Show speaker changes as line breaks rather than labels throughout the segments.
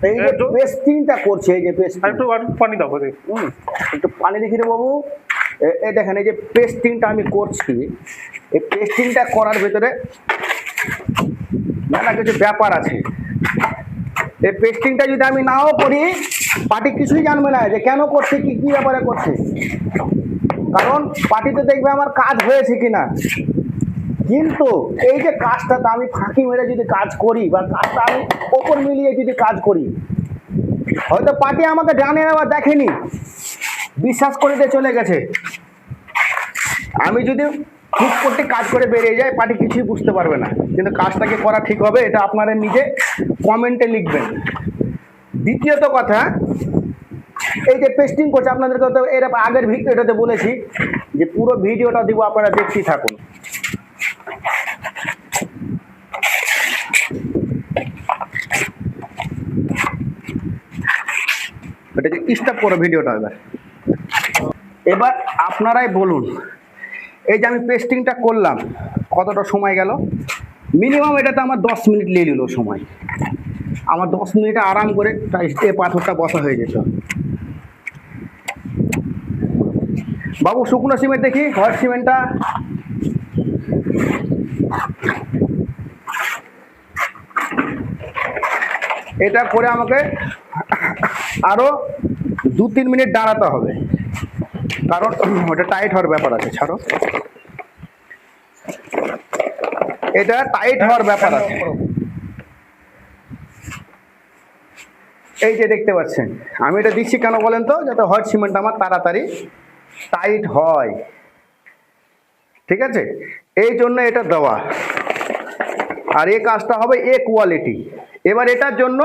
এই যে পেস্টিংটা করছে, এই যে পেস্টিং,
একটু পানি দাও।
একটু পানি দেখি রে বাবু। এই দেখেন, এই যে পেস্টিংটা আমি করছি, এই পেস্টিংটা করার ভিতরে মেলা কিছু ব্যাপার আছে। এই পেস্টিংটা যদি আমি নাও করি, পার্টি কিছুই জানবে না যে কেন করছে, কি কি ব্যাপারে করছে। কারণ পার্টিতে দেখবে আমার কাজ হয়েছে কিনা। কিন্তু এই যে কাজটা আমি ফাঁকি মেরে যদি কাজ করি, বা কাজটা আমি ওপর মিলিয়ে যদি কাজ করি, হয়তো পার্টি আমাকে জানে না বা দেখেনি, বিশ্বাস করে দিয়ে চলে গেছে। আমি যদি খুব করতে কাজ করে বেরিয়ে যাই, পার্টি কিছুই বুঝতে পারবে না। কিন্তু কাজটাকে করা ঠিক হবে, এটা আপনারা নিজে কমেন্টে লিখবেন। দ্বিতীয়ত কথা, এই যে পেস্টিং করছে, আপনাদেরকে তো এর আগের ভিডিওটাতে বলেছি যে পুরো ভিডিওটা দিব, আপনারা দেখতেই থাকুন। এটাকে স্টপ করো ভিডিওটা। এবার আপনারাই বলুন, এই যে আমি পেস্টিংটা করলাম, কতটা সময় গেল? মিনিমাম এটাতে আমার 10 মিনিট লেগে নিল সময়। আমার 10 মিনিটে আরাম করে পাথরটা বসা হয়ে যেত। বাবু শুকনো সিমেন্ট দেখি, হোয়াইট সিমেন্টটা। এটা করে আমাকে আরো 2-3 মিনিট দাঁড়াতে হবে, কারণ ওটা টাইট হওয়ার ব্যাপার আছে। ছাড়ো, এটা টাইট হওয়ার ব্যাপার আছে। এই যে দেখতে পাচ্ছেন, আমি এটা দিচ্ছি কেন বলেন তো, যাতে হোয়াইট সিমেন্ট আমার তাড়াতাড়ি টাইট হয়। ঠিক আছে, এই জন্য এটা দেওয়া। আর এই কাজটা হবে এ কোয়ালিটি। এবার এটার জন্য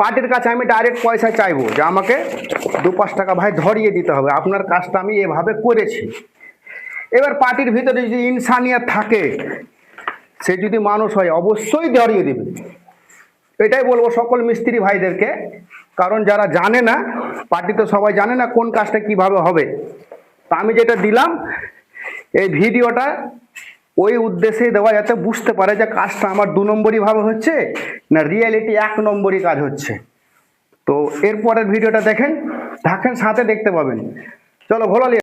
পার্টির কাছে আমি ডাইরেক্ট পয়সা চাইবো যে আমাকে 2-5 টাকা ভাই ধরিয়ে দিতে হবে, আপনার কাজটা আমি এভাবে করেছি। এবার পার্টির ভিতরে যদি ইনসানিয়াত থাকে, সে যদি মানুষ হয়, অবশ্যই ধরিয়ে দেবে। এটাই বলবো সকল মিস্ত্রি ভাইদেরকে, কারণ যারা জানে না, পার্টিতে সবাই জানে না কোন কাজটা কিভাবে হবে। তা আমি যেটা দিলাম, এই ভিডিওটা ওই উদ্দেশ্যেই দেওয়া, যাতে বুঝতে পারে যে কাজটা আমার 2 নম্বরই ভাবে হচ্ছে না রিয়েলিটি 1 নম্বরই কাজ হচ্ছে। তো এরপরের ভিডিওটা দেখেন, সাথে দেখতে পাবেন। চলো ঘোরালি।